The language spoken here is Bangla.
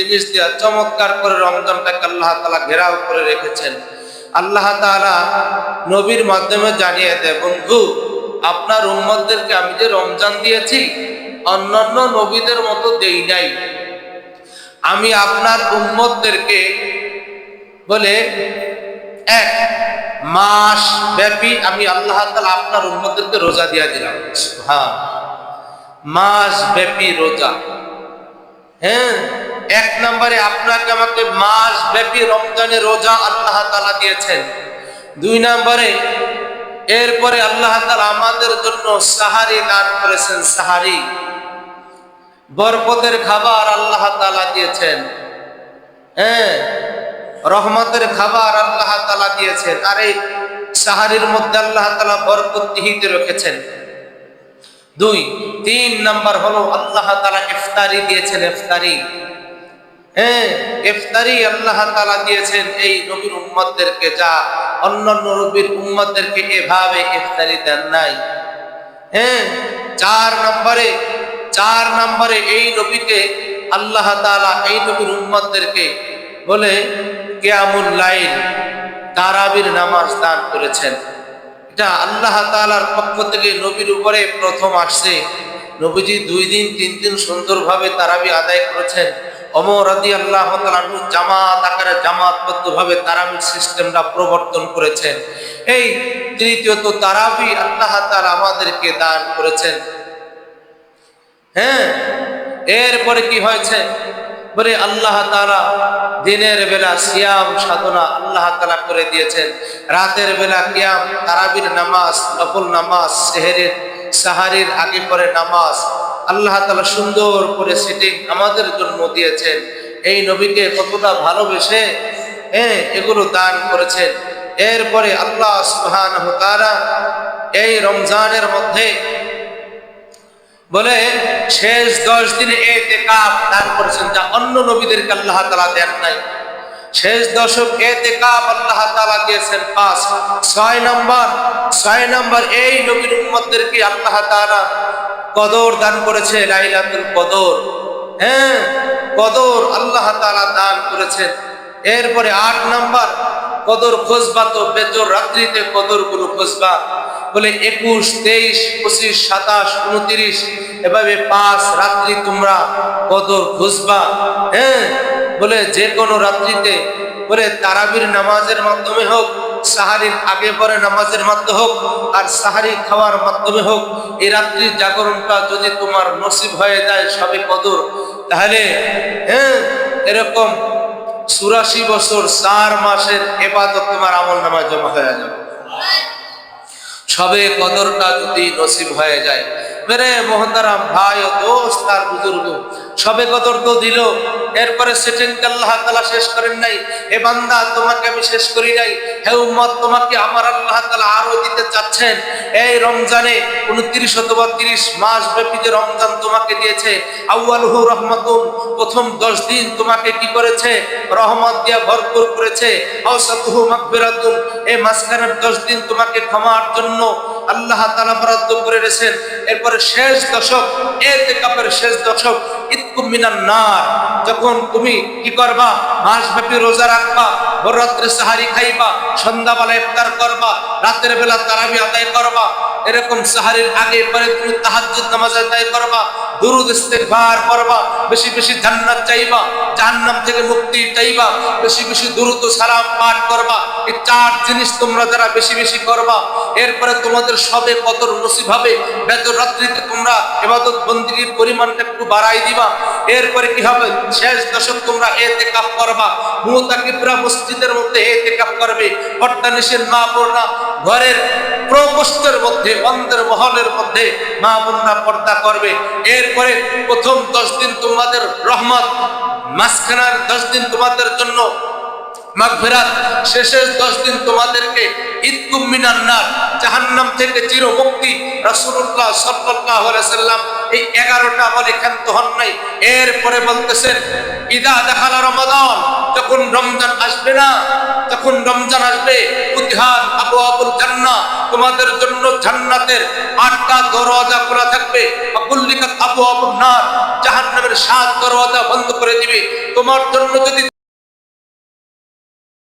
জিনিস দিয়া চমৎকার করে রমজানটাকে আল্লাহ তাআলা ঘেরাও করে রেখেছেন। আল্লাহ তাআলা নবীর মাধ্যমে জানিয়ে দেয়, বন্ধু আপনার উম্মতদেরকে আমি যে রমজান দিয়েছি অন্যান্য নবীদের মতো দেই নাই। আমি আপনার উম্মতদেরকে বলে এক মাস ব্যাপী আমি আল্লাহ তাআলা আপনার উম্মতদেরকে রোজা দিয়া দিলাম। হ্যাঁ, মাস ব্যাপী রোজা। হ্যাঁ, এক নম্বরে আপনাকে আমাকে মাস ব্যাপী রমজানের রোজা আল্লাহ তাআলা দিয়েছেন। দুই নম্বরে এরপরে আল্লাহ তাআলা আমাদের জন্য সাহারি দান করেছেন। সাহারি বরকতের খাবার আল্লাহ তাআলা দিয়েছেন। হ্যাঁ, রহমতের খাবার আল্লাহ তাআলা দিয়েছেন। আর এই সাহারির মধ্যে আল্লাহ তাআলা বরকত নিহিত রেখেছেন। দুই তিন নাম্বার হলো আল্লাহ তাআলা ইফতারি দিয়েছেন। ইফতারি, হ্যাঁ, ইফতারি আল্লাহ তাআলা দিয়েছেন এই নবীর উম্মতদেরকে, যা অন্যান্য নবীর উম্মতদেরকে এভাবে ইফতারি দেন নাই। হ্যাঁ, চার নম্বরে এই নবীকে আল্লাহ তাআলা এই নবীর উম্মতদেরকে বলে কিয়ামুল লাইল, তারাবির নামাজ দান করেছেন। এটা আল্লাহ তাআলার পক্ষ থেকে নবীর উপরে প্রথম আসছে। নবীজি 2 দিন 3 দিন সুন্দরভাবে তারাবি আদায় করেছেন। ওমর রাদিয়াল্লাহু তাআলা জামাত আকারে জামাতবদ্ধভাবে তারাবির সিস্টেমটা প্রবর্তন করেছেন। এই তৃতীয়ত তারাবি আল্লাহ তাআলা আমাদেরকে দান করেছেন। হ্যাঁ, এরপরে কি হয়েছে বলে আল্লাহ তাআলা দিনের বেলা সিয়াম সাধনা আল্লাহ তাআলা করে দিয়েছেন। রাতের বেলা কিয়াম, তারাবির নামাজ, নফল নামাজ, সাহারির আগে পরে নামাজ আল্লাহ তাআলা সুন্দর করে সেটিং আমাদের জন্য দিয়েছেন। এই নবীকে কতটা ভালোবেসে এগুলো দান করেছেন। এরপরে আল্লাহ সুবহানাহু ওয়া তাআলা এই রমজানের মধ্যে বলে শেষ 10 দিনে ইতিকাফ দান করেছেন, যা অন্য নবীদেরকে আল্লাহ তাআলা দেন নাই। শেষ দশক ইতিকাফ আল্লাহ তাআলা দিয়েছেন 5। 6 নম্বর এই নবীর উম্মতদেরকে আল্লাহ তাআলা কদর দান করেছে, লাইলাতুল কদর। হ্যাঁ, কদর আল্লাহ তাআলা দান করেছেন। এরপরে 8 নম্বর কদর খুঁজবা, তো বেজর রাত্রিতে কদর গুলো খুঁজবা। বলে 21, 23, 25, 27, 29 এভাবে 5 রাত্রি তোমরা কদর খুঁজবা। হ্যাঁ, বলে যে কোনো রাত্রিতে বলে তারাবির নামাজের মাধ্যমে হোক, সাহারির আগে পরে নামাজের মাধ্যমে হোক, আর সাহারি খাওয়ার মাধ্যমে হোক, এই রাত্রির জাগরণটা যদি তোমার নসিব হয়ে যায় সবে কদর, তাহলে হ্যাঁ এরকম 84 বছর 4 মাসের ইবাদত তোমার আমলনামায় জমা হয়ে যাবে। সবে কদরটা যদি নসিব হয়ে যায়। মেরে মোহতারাম ভাই ও দোস্ত আর বুজুর্গ, সবে কদর তো দিল, এরপরে সেটিং আল্লাহ তাআলা শেষ করেন নাই। এ বান্দা তোমাকে আমি শেষ করি নাই, হে উম্মত তোমাকে আমার আল্লাহ তাআলা আরো দিতে চাচ্ছেন। এই রমজানে 29 অথবা 30 মাস ব্যাপী যে রমজান তোমাকে দিয়েছে, আউয়ালহু রহমাতুন, প্রথম 10 দিন তোমাকে কি করেছে? রহমত দিয়ে ভরপুর করেছে। আওসাতুহু মাগফিরাতুন, এই মাঝখানের 10 দিন তোমাকে ক্ষমার জন্য আল্লাহ তাআলা বরাদ্দ করে রেখেছেন। এরপরে শেষ দশক, ইতিকাফের শেষ দশক, ইতকুম মিনান নার, যখন তুমি কি করবা? মাসব্যাপী রোজা রাখবা, ভোর রাত্রে সাহারি খাইবা, সন্ধ্যাবেলা ইফতার করবা, রাতের বেলা তারাবি আদায় করবা, এরকম সাহারির আগে পরে তুমি তাহাজ্জুদ নামাজ আদায় করবা, দুরূদ ইস্তিগফার করবা, বেশি বেশি জান্নাত চাইবা, জাহান্নাম থেকে মুক্তি চাইবা, বেশি বেশি দুরূদ ও সালাম পাঠ করবা। এই 4 জিনিস তোমরা যারা বেশি বেশি করবা, এরপরে তোমাদের সবে কদর নসিব হবে। বেজর রাত্রিতে তোমরা ইবাদত বন্দেগীর পরিমাণটা একটু বাড়াই দিবা। এরপরে কি হবে? শেষ দশক তোমরা ইতিকাফ করবা, মুতাকিবরা মসজিদের মধ্যে ইতিকাফ করবে, পর্দা নিষেধ মা বোনরা ঘরের প্রকোষ্ঠের মধ্যে, অন্দর মহলের মধ্যে মা বোনরা পর্দা করবে। এরপরে প্রথম 10 দিন তোমাদের রহমত, মাঝখানের 10 দিন তোমাদের জন্য মাগফিরাত, শেষের 10 দিন তোমাদেরকে ইতকুম মিনান নার, জাহান্নাম থেকে চির মুক্তি। রাসূলুল্লাহ সাল্লাল্লাহু আলাইহি সাল্লাম এই 11টা বলে ক্ষান্ত হন নাই। এরপরে বলতেছেন ইদা দাখালা রমাদান, যখন রমজান আসবে না, তখন রমজান আসবে, ফিহা আবওয়াবুল জান্নাহ, তোমাদের জন্য জান্নাতের 8টা দরজা খোলা থাকবে। ওয়াগুল্লিকাত আবওয়াবুন নার, জাহান্নামের 7 দরজা বন্ধ করে দিবে। তোমার জন্য যদি